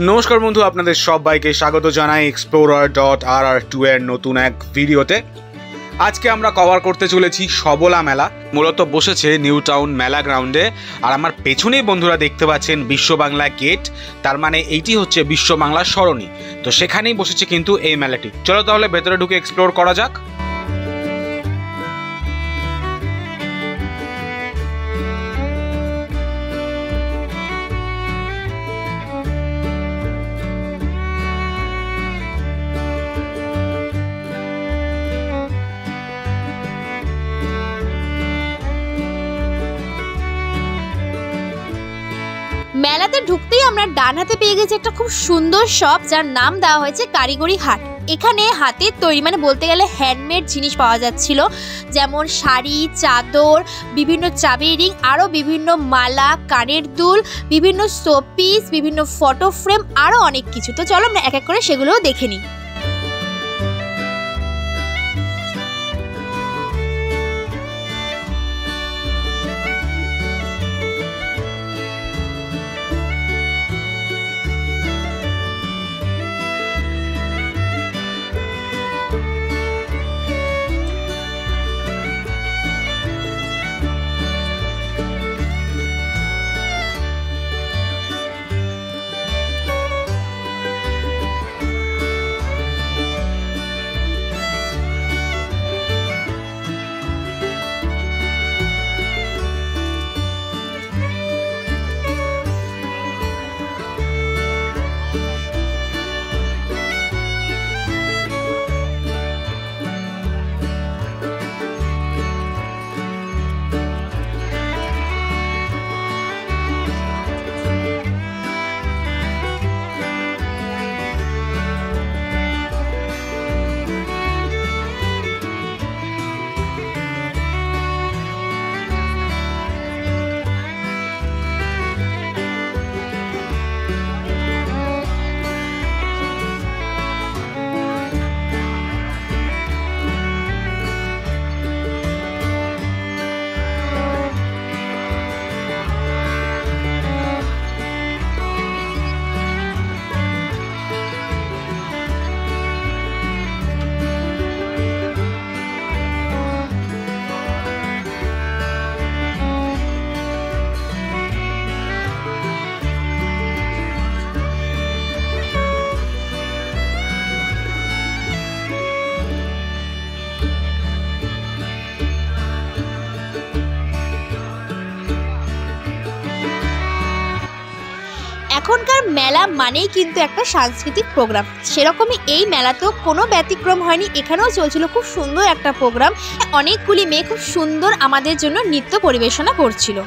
নমস্কার বন্ধু, আপনাদের সবাইকে স্বাগত জানাই explorer.rr2 এর নতুন এক ভিডিওতে। আজকে আমরা কভার করতে চলেছি সবলা মেলা। মূলত বসেছে নিউ টাউন মেলা গ্রাউন্ডে, আর আমার পেছনেই বন্ধুরা দেখতে পাচ্ছেন বিশ্ব বাংলা গেট। তার মানে এইটি হচ্ছে বিশ্ব বাংলা সরণি। তো সেখানেই বসেছে কিন্তু এই মেলাটি। চলো তাহলে ভেতরে ঢুকে এক্সপ্লোর করা যাক। মেলাতে ঢুকতেই আমরা ডান হাতে পেয়ে গেছি একটা খুব সুন্দর শপ, যার নাম দেওয়া হয়েছে কারিগরি হাট। এখানে হাতের তৈরি মানে বলতে গেলে হ্যান্ডমেড জিনিস পাওয়া যাচ্ছিল, যেমন শাড়ি, চাদর, বিভিন্ন চাবির রিং, আরও বিভিন্ন মালা, কানের দুল, বিভিন্ন শোপিস, বিভিন্ন ফটো ফ্রেম, আরও অনেক কিছু। তো চলো আমরা এক এক করে সেগুলোও দেখে নিই। এখনকার মেলা মানেই কিন্তু একটা সাংস্কৃতিক প্রোগ্রাম, সেরকমই এই মেলাতেও কোনো ব্যতিক্রম হয়নি। এখানেও চলছিল খুব সুন্দর একটা প্রোগ্রাম। অনেকগুলি মেয়ে খুব সুন্দর আমাদের জন্য নৃত্য পরিবেশনা করছিল।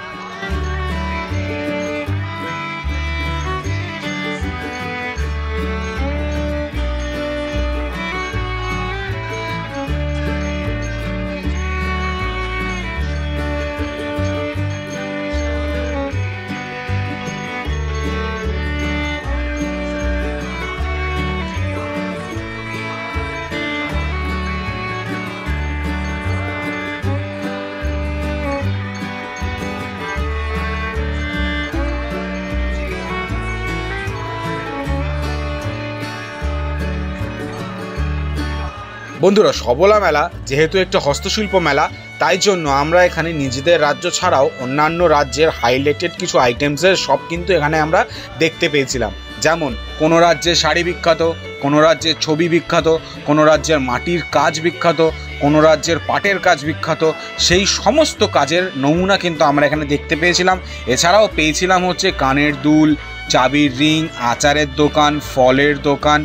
বন্ধুরা, সবলা মেলা যেহেতু একটা হস্তশিল্প মেলা, তাই জন্য আমরা এখানে নিজেদের রাজ্য ছাড়াও অন্যান্য রাজ্যের হাইলাইটেড কিছু আইটেমসের সব কিন্তু এখানে আমরা দেখতে পেয়েছিলাম। যেমন কোনো রাজ্যের শাড়ি বিখ্যাত, কোনো রাজ্যের ছবি বিখ্যাত, কোনো রাজ্যের মাটির কাজ বিখ্যাত, কোনো রাজ্যের পাটের কাজ বিখ্যাত। সেই সমস্ত কাজের নমুনা কিন্তু আমরা এখানে দেখতে পেয়েছিলাম। এছাড়াও পেয়েছিলাম হচ্ছে কানের দুল, চাবির রিং, আচারের দোকান, ফলের দোকান।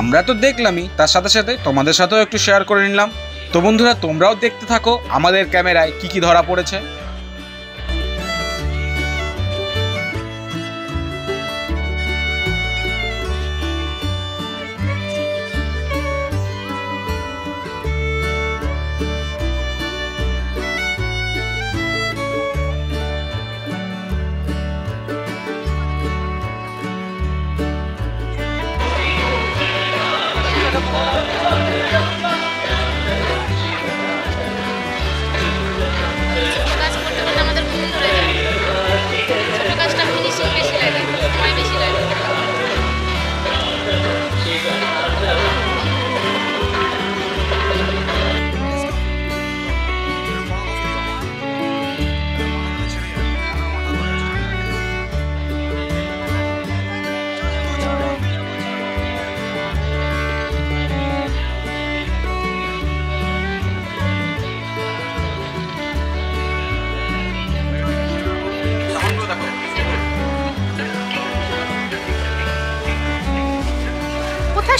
আমরা তো দেখলামই, তার সাথে সাথে তোমাদের সাথেও একটু শেয়ার করে নিলাম। তো বন্ধুরা, তোমরাও দেখতে থাকো আমাদের ক্যামেরায় কি কি ধরা পড়েছে।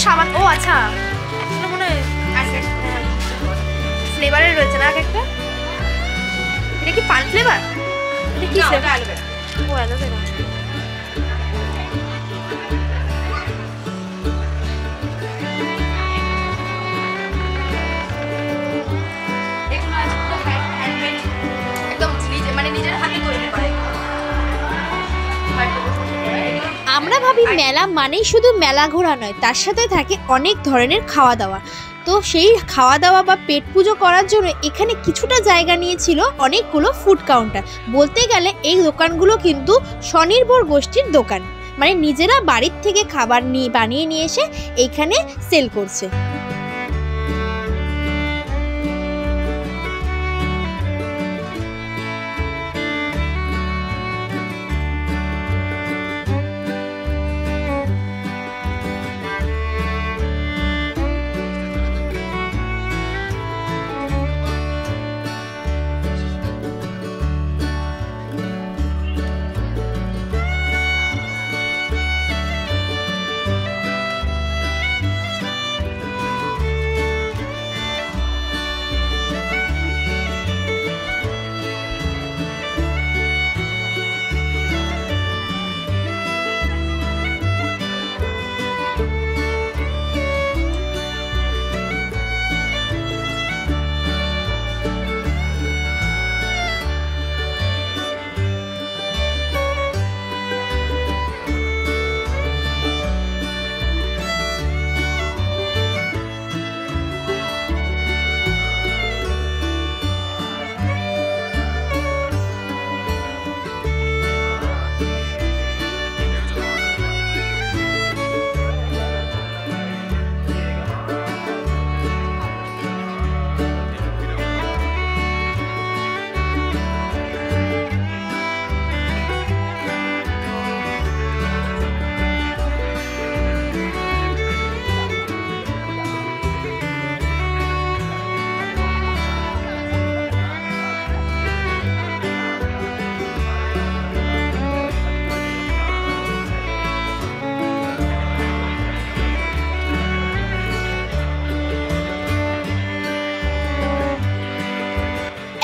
সাবান, ও আচ্ছা মনে হয় ফ্লেভারের রয়েছে না একটা। এটা কি পান ফ্লেভার? এটা কি ফ্লেভার? ও অ্যালোভেরা। আমরা ভাবি মেলা মানেই শুধু মেলা ঘোরা নয়, তার সাথে থাকে অনেক ধরনের খাওয়া দাওয়া। তো সেই খাওয়া দাওয়া বা পেট পুজো করার জন্য এখানে কিছুটা জায়গা নিয়েছিল অনেকগুলো ফুড কাউন্টার। বলতে গেলে এই দোকানগুলো কিন্তু স্বনির্ভর গোষ্ঠীর দোকান, মানে নিজেরা বাড়ির থেকে খাবার বানিয়ে নিয়ে এসে এইখানে সেল করছে।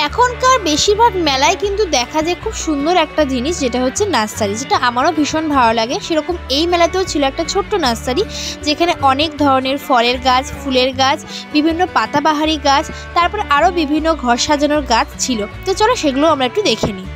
এখনকার বেশিরভাগ মেলায় কিন্তু দেখা যায় খুব সুন্দর একটা জিনিস, যেটা হচ্ছে নার্সারি, যেটা আমারও ভীষণ ভালো লাগে। সেরকম এই মেলাতেও ছিল একটা ছোট্ট নার্সারি, যেখানে অনেক ধরনের ফলের গাছ, ফুলের গাছ, বিভিন্ন পাতাবাহারি গাছ, তারপরে আরও বিভিন্ন ঘর সাজানোর গাছ ছিল। তো চলো সেগুলো আমরা একটু দেখে নিই।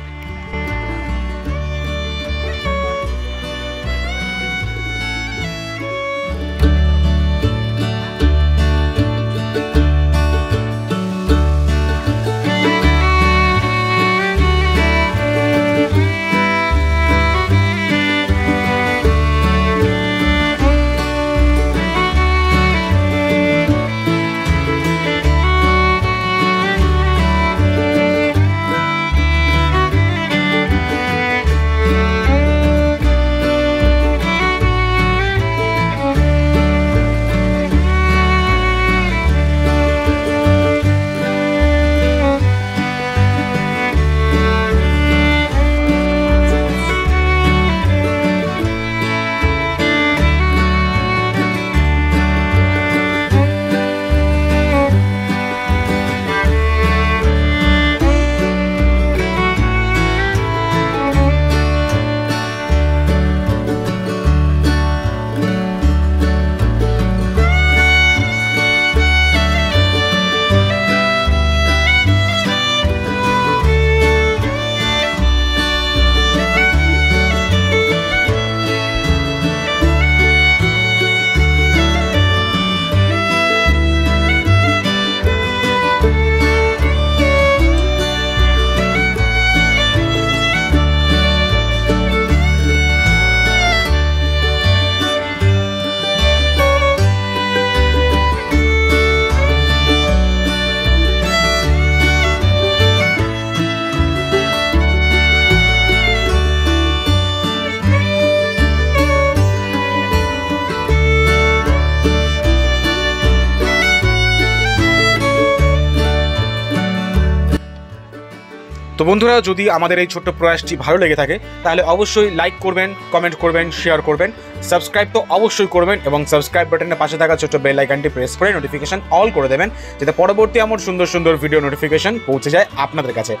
তো বন্ধুরা, যদি আমাদের এই ছোট্ট প্রয়াসটি ভালো লেগে থাকে তাহলে অবশ্যই লাইক করবেন, কমেন্ট করবেন, শেয়ার করবেন, সাবস্ক্রাইব তো অবশ্যই করবেন এবং সাবস্ক্রাইব বাটনের পাশে থাকা ছোট্ট বেল আইকনটি প্রেস করে নোটিফিকেশন অল করে দেবেন, যাতে পরবর্তী আমার সুন্দর সুন্দর ভিডিও নোটিফিকেশন পৌঁছে যায় আপনাদের কাছে।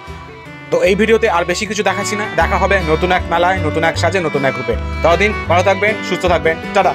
তো এই ভিডিওতে আর বেশি কিছু দেখাচ্ছি না, দেখা হবে নতুন এক মেলায়, নতুন এক সাজে, নতুন এক রূপে। ততদিন ভালো থাকবেন, সুস্থ থাকবেন, টাটা।